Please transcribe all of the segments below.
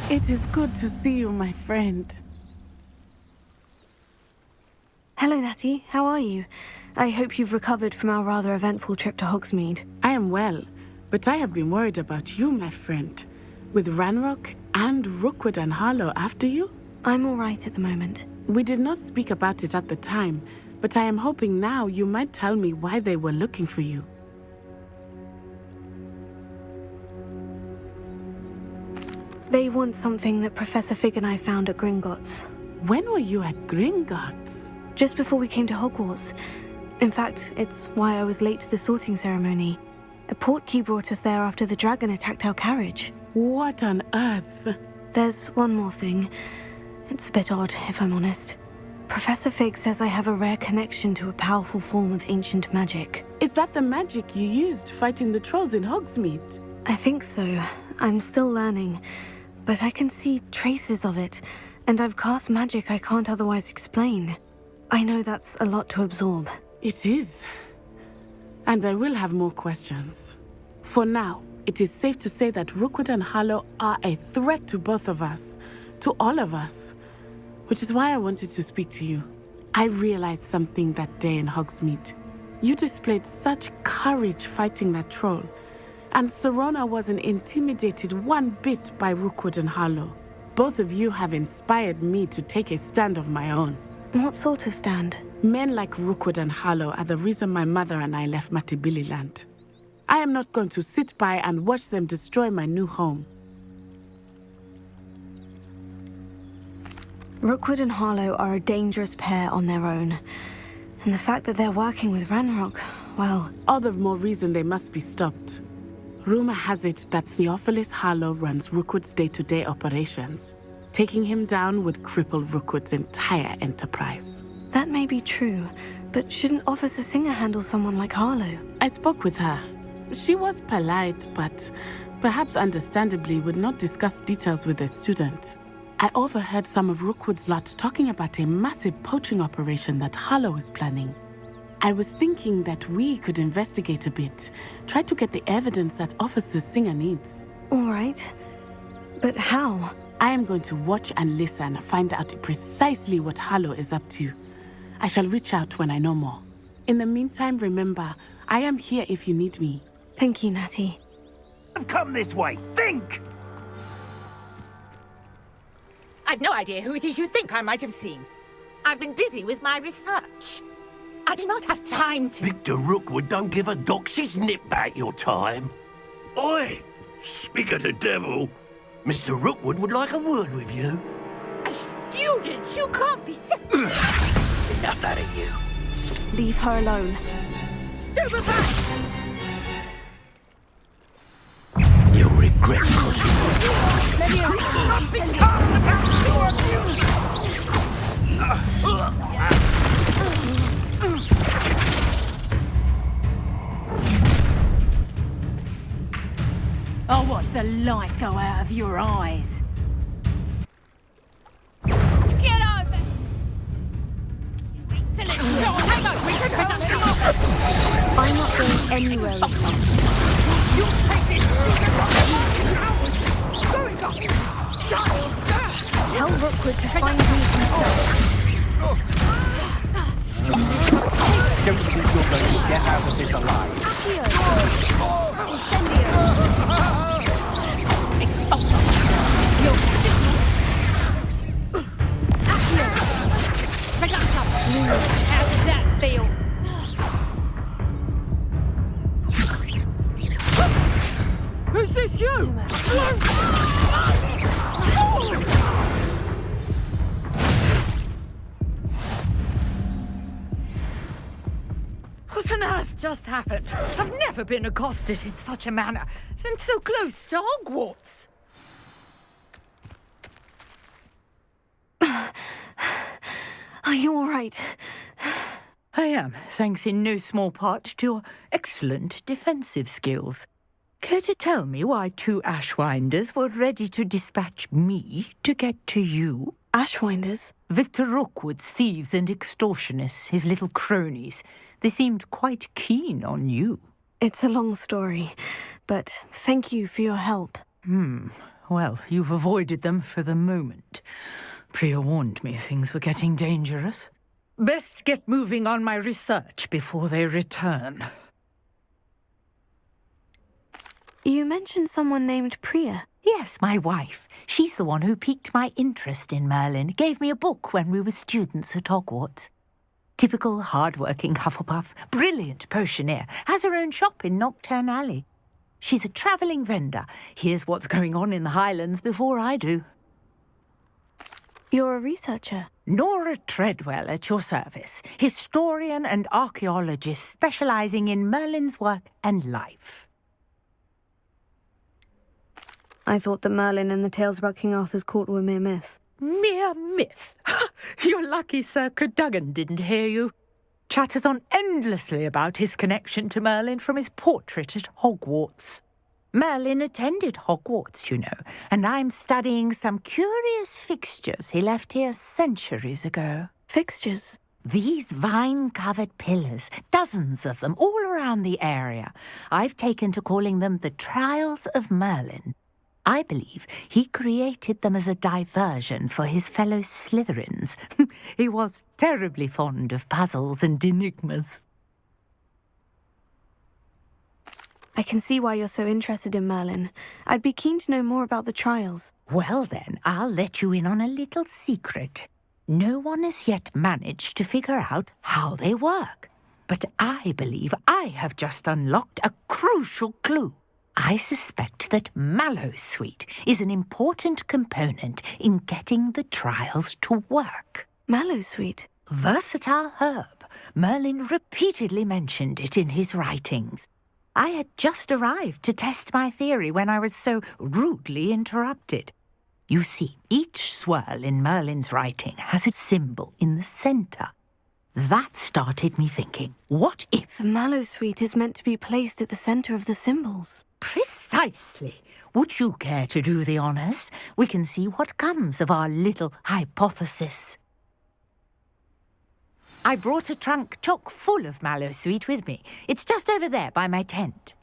It is good to see you, my friend. Hello, Natty. How are you? I hope you've recovered from our rather eventful trip to Hogsmeade. I am well, but I have been worried about you, my friend. With Ranrok and Rookwood and Harlow after you? I'm all right at the moment. We did not speak about it at the time, but I am hoping now you might tell me why they were looking for you. They want something that Professor Fig and I found at Gringotts. When were you at Gringotts? Just before we came to Hogwarts. In fact, it's why I was late to the sorting ceremony. A portkey brought us there after the dragon attacked our carriage. What on earth? There's one more thing. It's a bit odd, if I'm honest. Professor Fig says I have a rare connection to a powerful form of ancient magic. Is that the magic you used fighting the trolls in Hogsmeade? I think so. I'm still learning, but I can see traces of it, and I've cast magic I can't otherwise explain. I know that's a lot to absorb. It is. And I will have more questions. For now, it is safe to say that Rookwood and Harlow are a threat to both of us, to all of us, which is why I wanted to speak to you. I realized something that day in Hogsmeade. You displayed such courage fighting that troll, and Serona wasn't intimidated one bit by Rookwood and Harlow. Both of you have inspired me to take a stand of my own. What sort of stand? Men like Rookwood and Harlow are the reason my mother and I left Matabeleland. I am not going to sit by and watch them destroy my new home. Rookwood and Harlow are a dangerous pair on their own. And the fact that they're working with Ranrok, well... All the more reason they must be stopped. Rumor has it that Theophilus Harlow runs Rookwood's day-to-day operations. Taking him down would cripple Rookwood's entire enterprise. That may be true, but shouldn't Officer Singer handle someone like Harlow? I spoke with her. She was polite, but perhaps understandably would not discuss details with a student. I overheard some of Rookwood's lot talking about a massive poaching operation that Harlow is planning. I was thinking that we could investigate a bit, try to get the evidence that Officer Singer needs. All right, but how? I am going to watch and listen, find out precisely what Harlow is up to. I shall reach out when I know more. In the meantime, remember, I am here if you need me. Thank you, Natty. I've come this way. Think! I've no idea who it is you think I might have seen. I've been busy with my research. I do not have time to... Victor Rookwood don't give a doxy's nip back your time. Oi! Speak of the devil. Mr. Rookwood would like a word with you. A student? You can't be Enough out of you. Leave her alone. Stupid back! You'll regret crossing. I'll watch the light go out of your eyes. Get over! Excellent shot! Hang on, we can production off! I'm not going anywhere. You take it! Tell Rookwood to find me himself. Don't think you're going to get out of this alive. Expulsor! How does that feel? Is this you? What on earth just happened? I've never been accosted in such a manner, and so close to Hogwarts. Are you all right? I am, thanks in no small part to your excellent defensive skills. Care to tell me why two Ashwinders were ready to dispatch me to get to you? Ashwinders? Victor Rookwood's thieves and extortionists, his little cronies. They seemed quite keen on you. It's a long story, but thank you for your help. Well, you've avoided them for the moment. Priya warned me things were getting dangerous. Best get moving on my research before they return. You mentioned someone named Priya. Yes, my wife. She's the one who piqued my interest in Merlin. Gave me a book when we were students at Hogwarts. Typical hard-working Hufflepuff, brilliant potioneer, has her own shop in Nocturne Alley. She's a travelling vendor. Hears what's going on in the Highlands before I do. You're a researcher. Nora Treadwell at your service, historian and archaeologist specialising in Merlin's work and life. I thought that Merlin and the tales about King Arthur's court were mere myth. Mere myth? You're lucky Sir Cadogan didn't hear you. Chatters on endlessly about his connection to Merlin from his portrait at Hogwarts. Merlin attended Hogwarts, you know, and I'm studying some curious fixtures he left here centuries ago. Fixtures? These vine-covered pillars, dozens of them, all around the area. I've taken to calling them the Trials of Merlin. I believe he created them as a diversion for his fellow Slytherins. He was terribly fond of puzzles and enigmas. I can see why you're so interested in Merlin. I'd be keen to know more about the trials. Well then, I'll let you in on a little secret. No one has yet managed to figure out how they work. But I believe I have just unlocked a crucial clue. I suspect that Mallowsweet is an important component in getting the trials to work. Mallowsweet? Versatile herb. Merlin repeatedly mentioned it in his writings. I had just arrived to test my theory when I was so rudely interrupted. You see, each swirl in Merlin's writing has a symbol in the centre. That started me thinking, what if... The Mallowsweet is meant to be placed at the centre of the symbols. Precisely. Would you care to do the honours? We can see what comes of our little hypothesis. I brought a trunk chock full of Mallowsweet with me. It's just over there by my tent.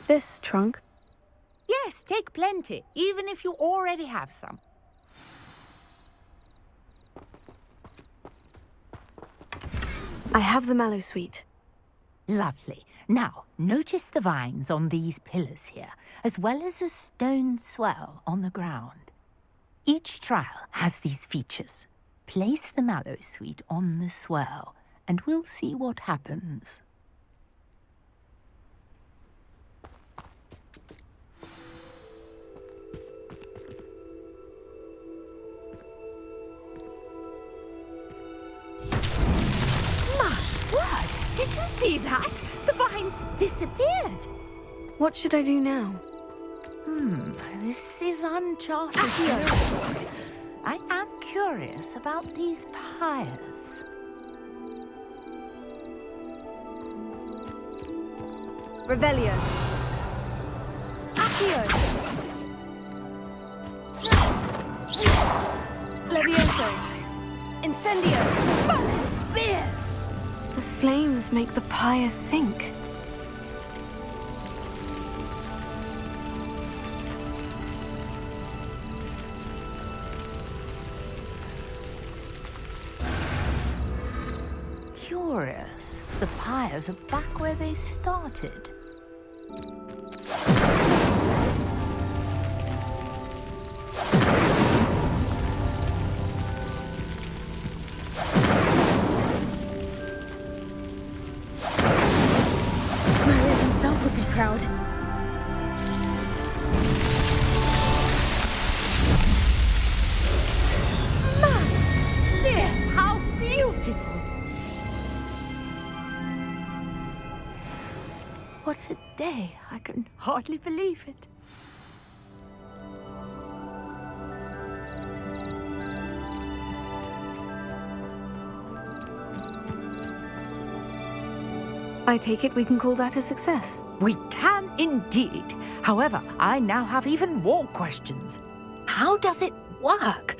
This trunk? Yes, take plenty, even if you already have some. I have the Mallowsweet. Lovely. Now, notice the vines on these pillars here, as well as a stone swell on the ground. Each trial has these features. Place the Mallowsweet on the swell, and we'll see what happens. Did you see that? The vines disappeared. What should I do now? This is uncharted territory. I am curious about these pyres. Revelio. Accio. Levioso. Incendio. Merlin's beard! The flames make the pyre sink. Curious. The pyres are back where they started. Merlin himself would be proud. There! How beautiful! What a day! I can hardly believe it. I take it we can call that a success. We can indeed. However, I now have even more questions. How does it work.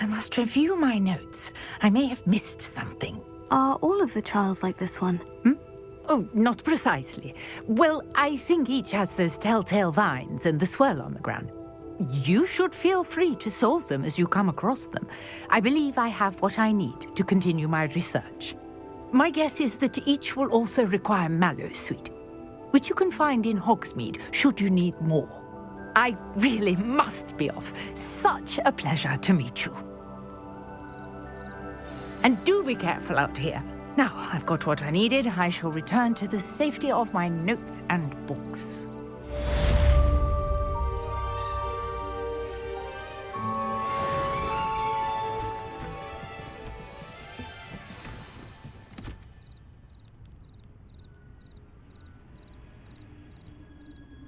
I must review my notes. I may have missed something. Are all of the trials like this one? Oh, not precisely. Well, I think each has those telltale vines and the swirl on the ground. You should feel free to solve them as you come across them. I believe I have what I need to continue my research. My guess is that each will also require mallow sweet, which you can find in Hogsmeade should you need more. I really must be off. Such a pleasure to meet you. And do be careful out here. Now I've got what I needed, I shall return to the safety of my notes and books.